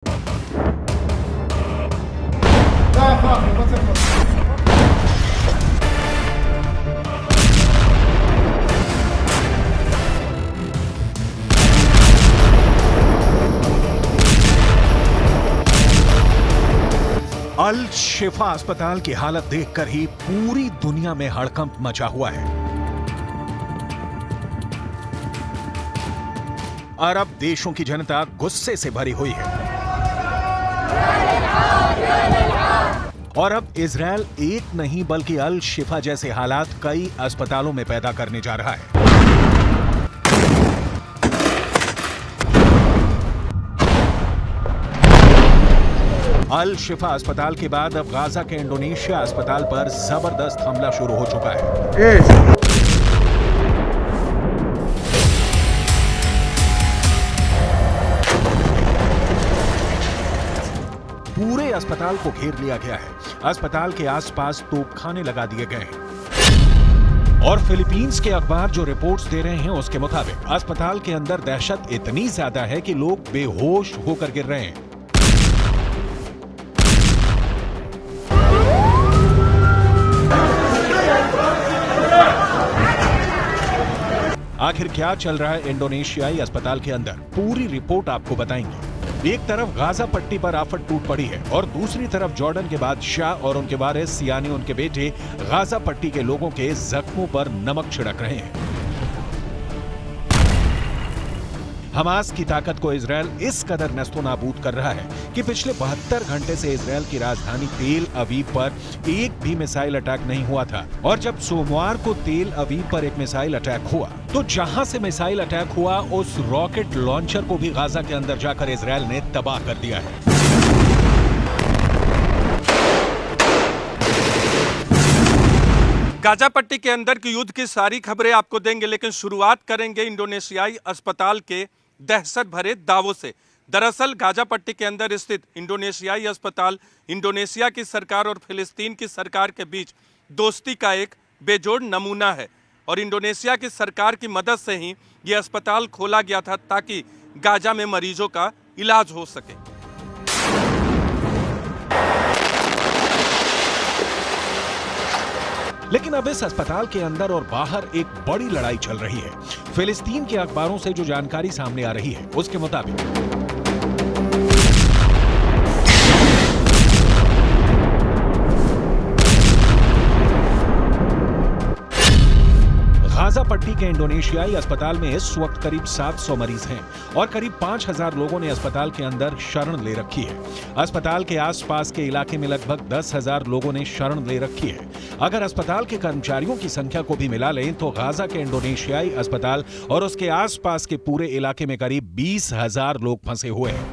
अल शिफा अस्पताल की हालत देखकर ही पूरी दुनिया में हड़कंप मचा हुआ है। अरब देशों की जनता गुस्से से भरी हुई है और अब इजरायल एक नहीं बल्कि अल शिफा जैसे हालात कई अस्पतालों में पैदा करने जा रहा है। अल शिफा अस्पताल के बाद अब गाजा के इंडोनेशिया अस्पताल पर जबरदस्त हमला शुरू हो चुका है। पूरे अस्पताल को घेर लिया गया है। अस्पताल के आसपास तोपखाने लगा दिए गए हैं और फिलीपींस के अखबार जो रिपोर्ट्स दे रहे हैं उसके मुताबिक अस्पताल के अंदर दहशत इतनी ज्यादा है कि लोग बेहोश होकर गिर रहे हैं। आखिर क्या चल रहा है इंडोनेशियाई अस्पताल के अंदर, पूरी रिपोर्ट आपको बताएंगे। एक तरफ गाजा पट्टी पर आफत टूट पड़ी है और दूसरी तरफ जॉर्डन के बादशाह और उनके वारिस यानी उनके बेटे गाजा पट्टी के लोगों के जख्मों पर नमक छिड़क रहे हैं। हमास की ताकत को इजरायल इस कदर नस्तोनाबूद कर रहा है कि पिछले 72 घंटे से इजरायल की राजधानी तेल अवीव पर एक भी मिसाइल अटैक नहीं हुआ था। और जब सोमवार को तेल अवीव पर एक मिसाइल अटैक हुआ तो जहां से मिसाइल अटैक हुआ उस रॉकेट लॉन्चर को भी गाजा के अंदर जाकर इजरायल ने तबाह कर दिया है। गाजा पट्टी के अंदर की युद्ध की सारी खबरें आपको देंगे, लेकिन शुरुआत करेंगे इंडोनेशियाई अस्पताल के दहशत भरे दावों से। दरअसल गाजा पट्टी के अंदर स्थित इंडोनेशियाई अस्पताल इंडोनेशिया की सरकार और फिलिस्तीन की सरकार के बीच दोस्ती का एक बेजोड़ नमूना है और इंडोनेशिया की सरकार की मदद से ही ये अस्पताल खोला गया था ताकि गाजा में मरीजों का इलाज हो सके। लेकिन अब इस अस्पताल के अंदर और बाहर एक बड़ी लड़ाई चल रही है। फिलिस्तीन के अखबारों से जो जानकारी सामने आ रही है उसके मुताबिक गाजा पट्टी के इंडोनेशियाई अस्पताल में इस वक्त करीब 700 मरीज हैं और करीब 5000 लोगों ने अस्पताल के अंदर शरण ले रखी है। अस्पताल के आसपास के इलाके में लगभग 10,000 लोगों ने शरण ले रखी है। अगर अस्पताल के कर्मचारियों की संख्या को भी मिला लें तो गाजा के इंडोनेशियाई अस्पताल और उसके आसपास के पूरे इलाके में करीब 20,000 लोग फंसे हुए हैं।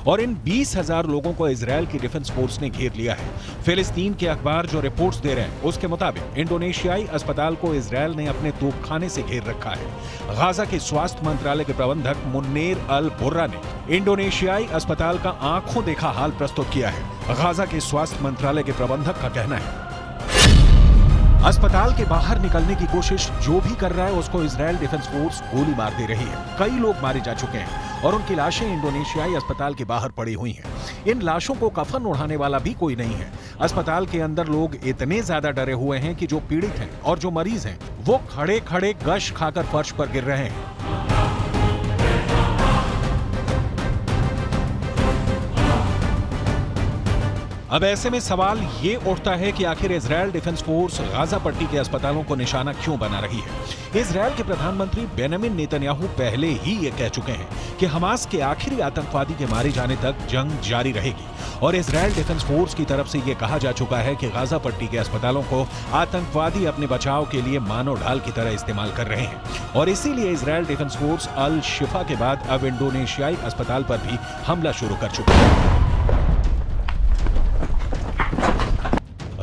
और इन 20,000 लोगों को इजरायल की डिफेंस फोर्स ने घेर लिया है। फिलिस्तीन के अखबार जो रिपोर्ट्स दे रहे हैं उसके मुताबिक इंडोनेशियाई अस्पताल को इजरायल ने अपने तोपखाने से घेर रखा है। गाजा के स्वास्थ्य मंत्रालय के प्रबंधक मुन्नेर अल बुर्रा ने इंडोनेशियाई अस्पताल का आंखों देखा हाल प्रस्तुत किया है। गाजा के स्वास्थ्य मंत्रालय के प्रबंधक का कहना है अस्पताल के बाहर निकलने की कोशिश जो भी कर रहा है उसको इजरायल डिफेंस फोर्स गोली मार दे रही है। कई लोग मारे जा चुके हैं और उनकी लाशें इंडोनेशियाई अस्पताल के बाहर पड़ी हुई हैं। इन लाशों को कफन ओढ़ाने वाला भी कोई नहीं है। अस्पताल के अंदर लोग इतने ज्यादा डरे हुए हैं कि जो पीड़ित हैं और जो मरीज हैं वो खड़े खड़े गश खाकर फर्श पर गिर रहे हैं। अब ऐसे में सवाल ये उठता है कि आखिर इजरायल डिफेंस फोर्स गाजा पट्टी के अस्पतालों को निशाना क्यों बना रही है। इजरायल के प्रधानमंत्री बेंजामिन नेतन्याहू पहले ही ये कह चुके हैं कि हमास के आखिरी आतंकवादी के मारे जाने तक जंग जारी रहेगी और इजरायल डिफेंस फोर्स की तरफ से ये कहा जा चुका है कि गाजा पट्टी के अस्पतालों को आतंकवादी अपने बचाव के लिए मानव ढाल की तरह इस्तेमाल कर रहे हैं और इसीलिए इजरायल डिफेंस फोर्स अल शिफा के बाद अब इंडोनेशियाई अस्पताल पर भी हमला शुरू कर चुका है।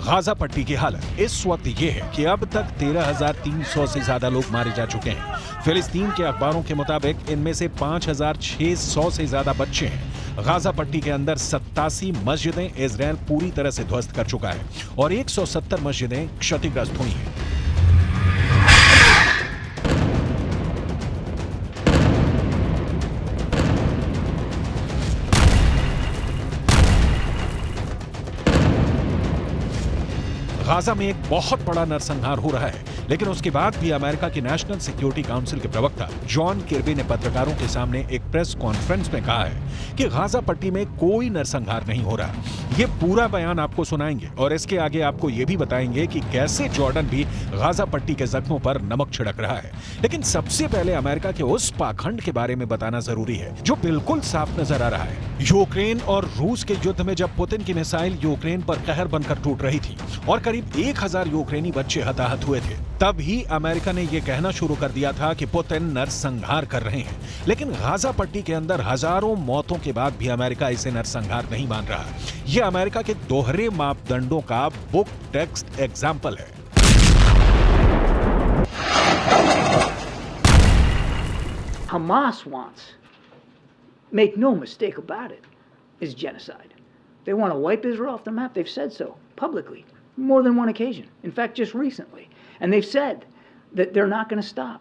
गाजा पट्टी की हालत इस वक्त ये है कि अब तक 13,300 से ज्यादा लोग मारे जा चुके हैं। फिलिस्तीन के अखबारों के मुताबिक इनमें से 5,600 से ज्यादा बच्चे हैं। गाजा पट्टी के अंदर 87 मस्जिदें इजरायल पूरी तरह से ध्वस्त कर चुका है और 170 मस्जिदें क्षतिग्रस्त हुई हैं। गाजा में एक बहुत बड़ा नरसंहार हो रहा है, लेकिन उसके बाद भी अमेरिका के नेशनल सिक्योरिटी काउंसिल के प्रवक्ता जॉन किर्बी ने पत्रकारों के सामने एक प्रेस कॉन्फ्रेंस में कहा है कि गाजा पट्टी में कोई नरसंहार नहीं हो रहा। ये पूरा बयान आपको सुनाएंगे और इसके आगे आपको ये भी बताएंगे कि कैसे जॉर्डन भी गाजा पट्टी के जख्मों पर नमक छिड़क रहा है। लेकिन सबसे पहले अमेरिका के उस पाखंड के बारे में बताना जरूरी है जो बिल्कुल साफ नजर आ रहा है। यूक्रेन और रूस के युद्ध में जब पुतिन की मिसाइल यूक्रेन पर कहर बनकर टूट रही थी और करीब 1000 यूक्रेनी बच्चे हताहत हुए थे, तब ही अमेरिका ने यह कहना शुरू कर दिया था कि पुतिन नरसंहार कर रहे हैं। लेकिन गाजा पट्टी के अंदर हजारों मौतों के बाद भी अमेरिका इसे नरसंहार नहीं मान रहा। यह अमेरिका के दोहरे मापदंडों का बुक टेक्स्ट एग्जाम्पल है। Hamas wants, make no mistake about it, is genocide. They want to wipe Israel off the map. They've said so publicly, more than one occasion. In fact, just recently. And they've said that they're not going to stop.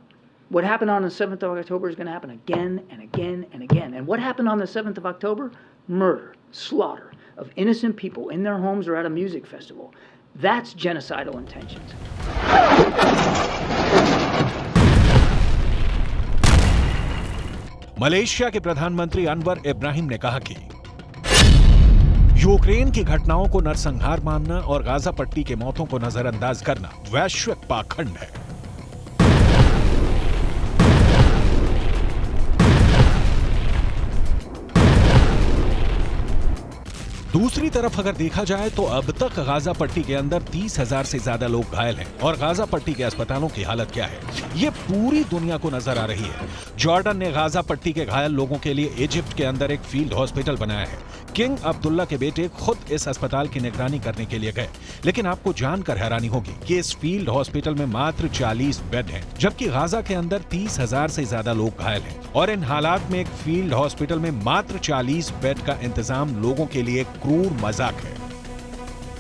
What happened on the 7th of October is going to happen again and again and again. And what happened on the 7th of October? Murder, slaughter of innocent people in their homes or at a music festival. That's genocidal intentions. Malaysia के प्रधानमंत्री अनवर इब्राहिम ने कहा कि Ukraine की घटनाओं को नरसंहार मानना और गाजा पट्टी के मौतों को नजरअंदाज करना वैश्विक पाखंड है। दूसरी तरफ अगर देखा जाए तो अब तक गाजा पट्टी के अंदर 30,000 से ज्यादा लोग घायल हैं और गाजा पट्टी के अस्पतालों की हालत क्या है, ये पूरी दुनिया को नजर आ रही है। जॉर्डन ने गाजा पट्टी के घायल लोगों के लिए इजिप्ट के अंदर एक फील्ड हॉस्पिटल बनाया है। किंग अब्दुल्ला के बेटे खुद इस अस्पताल की निगरानी करने के लिए गए, लेकिन आपको जानकर हैरानी होगी कि इस फील्ड हॉस्पिटल में मात्र 40 बेड हैं, जबकि गाजा के अंदर 30,000 से ज्यादा लोग घायल हैं। और इन हालात में एक फील्ड हॉस्पिटल में मात्र 40 बेड का इंतजाम लोगों के लिए क्रूर मजाक है।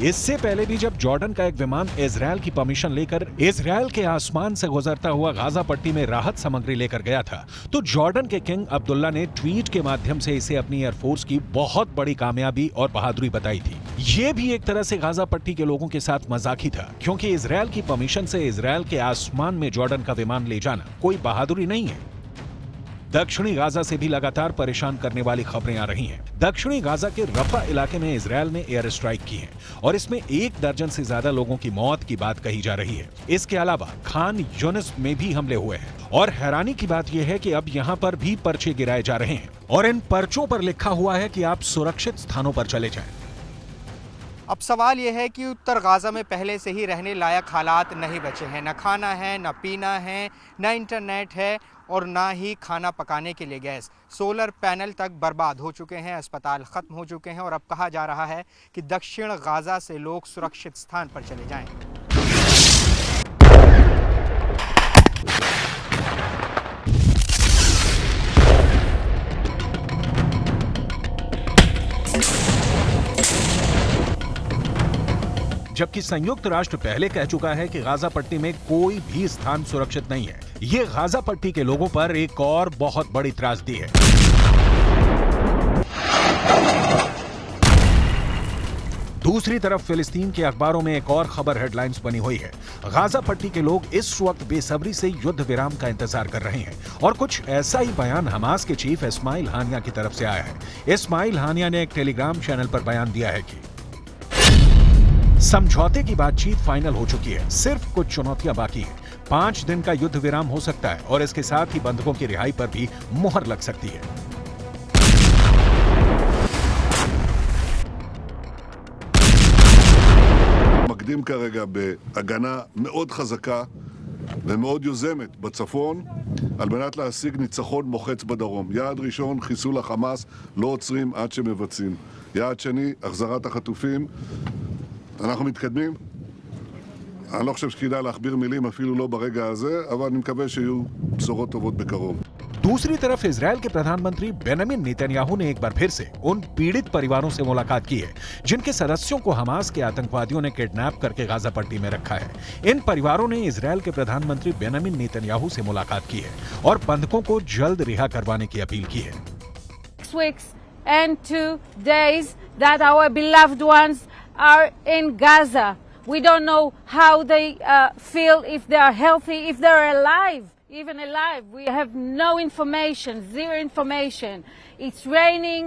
इससे पहले भी जब जॉर्डन का एक विमान इजरायल की परमिशन लेकर इजरायल के आसमान से गुजरता हुआ गाजा पट्टी में राहत सामग्री लेकर गया था, तो जॉर्डन के किंग अब्दुल्ला ने ट्वीट के माध्यम से इसे अपनी एयरफोर्स की बहुत बड़ी कामयाबी और बहादुरी बताई थी। ये भी एक तरह से गाजा पट्टी के लोगों के साथ मजाक ही था, क्योंकि इजरायल की परमिशन से इजरायल के आसमान में जॉर्डन का विमान ले जाना कोई बहादुरी नहीं है। दक्षिणी गाजा से भी लगातार परेशान करने वाली खबरें आ रही हैं। दक्षिणी गाजा के रफा इलाके में इजरायल ने एयर स्ट्राइक की है और इसमें 1 दर्जन से ज्यादा लोगों की मौत की बात कही जा रही है। इसके अलावा खान यूनिस में भी हमले हुए हैं और हैरानी की बात यह है कि अब यहाँ पर भी पर्चे गिराए जा रहे हैं और इन पर्चों पर लिखा हुआ है कि आप सुरक्षित स्थानों पर चले जाएं। अब सवाल यह है कि उत्तर गाज़ा में पहले से ही रहने लायक हालात नहीं बचे हैं। न खाना है, न पीना है, न इंटरनेट है और ना ही खाना पकाने के लिए गैस। सोलर पैनल तक बर्बाद हो चुके हैं, अस्पताल ख़त्म हो चुके हैं और अब कहा जा रहा है कि दक्षिण गाज़ा से लोग सुरक्षित स्थान पर चले जाएं। जबकि संयुक्त राष्ट्र पहले कह चुका है कि गाजा पट्टी में कोई भी स्थान सुरक्षित नहीं है। ये गाजा पट्टी के लोगों पर एक और बहुत बड़ी त्रासदी है। दूसरी तरफ फिलिस्तीन के अखबारों में एक और खबर हेडलाइंस बनी हुई है। गाजा पट्टी के लोग इस वक्त बेसब्री से युद्ध विराम का इंतजार कर रहे हैं और कुछ ऐसा ही बयान हमास के चीफ इस्माइल हानिया की तरफ से आया है। इस्माइल हानिया ने एक टेलीग्राम चैनल पर बयान दिया है कि समझौते की बातचीत फाइनल हो चुकी है, सिर्फ कुछ चुनौतियां बाकी हैं। 5 दिन का युद्ध विराम हो सकता है और इसके साथ ही बंधकों की रिहाई पर भी मुहर लग सकती है। מקדים כרגע בהגנה מאוד חזקה ומאוד יוזמת בצפון על מנת להשיג ניצחון מוחץ בדרום. יעד ראשון, חיסול החמאס, לא עוצרים עד שמבצעים. יעד שני, החזרת החטופים. אנחנו מתקדמים. אני לא חושב שכדאי להכביר מילים אפילו לא ברגע הזה, אבל אני מקווה שיהיו בשורות טובות בקרוב. दूसरी तरफ इजरायल के प्रधानमंत्री बेंजामिन नेतन्याहू ने एक बार फिर से उन पीड़ित परिवारों से मुलाकात की है जिनके सदस्यों को हमास के आतंकवादियों ने किडनैप करके गाजा पट्टी में रखा है। इन परिवारों ने इजरायल के प्रधानमंत्री बेंजामिन नेतन्याहू से मुलाकात की है और बंधकों को जल्द रिहा करवाने की अपील की है। 6 weeks and 2 days that our beloved ones are in Gaza. We don't know how they feel, if they are healthy, if they're alive. Even alive, we have no information, zero information. It's raining,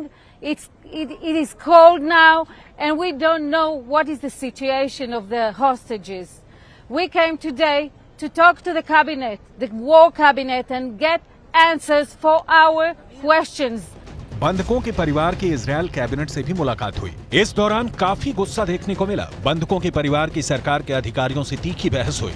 it is cold now, and we don't know what is the situation of the hostages. We came today to talk to the cabinet, the war cabinet, and get answers for our questions. बंधकों के परिवार की Israel cabinet से भी मुलाकात हुई। इस दौरान काफी गुस्सा देखने को मिला। बंधकों के परिवार की सरकार के अधिकारियों से तीखी बहस हुई।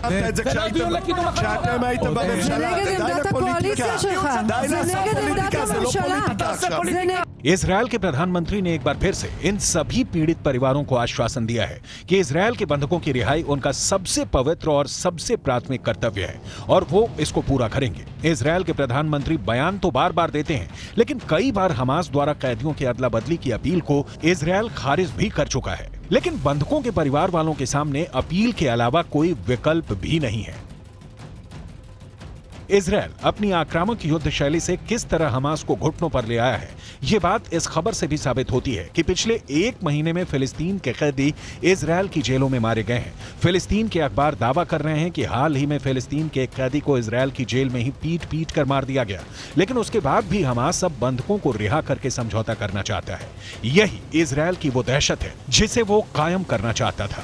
इजरायल के प्रधानमंत्री ने एक बार फिर से इन सभी पीड़ित परिवारों को आश्वासन दिया है कि इजरायल के बंधकों की रिहाई उनका सबसे पवित्र और सबसे प्राथमिक कर्तव्य है और वो इसको पूरा करेंगे। इजरायल के प्रधानमंत्री बयान तो बार बार देते हैं, लेकिन कई बार हमास द्वारा कैदियों की अदला बदली की अपील को इजरायल खारिज भी कर चुका है। लेकिन बंधकों के परिवार वालों के सामने अपील के अलावा कोई विकल्प भी नहीं है। इजरायल अपनी आक्रामक युद्ध शैली से किस तरह हमास को घुटनों पर ले आया है, ये बात इस खबर से भी साबित होती है कि पिछले 1 महीने में फिलिस्तीन के कैदी इजरायल की जेलों में मारे गए हैं। फिलिस्तीन के अखबार दावा कर रहे हैं कि हाल ही में फिलिस्तीन के एक कैदी को इजरायल की जेल में ही पीट कर मार दिया गया, लेकिन उसके बाद भी हमास सब बंधकों को रिहा करके समझौता करना चाहता है। यही इजरायल की वो दहशत है जिसे वो कायम करना चाहता था।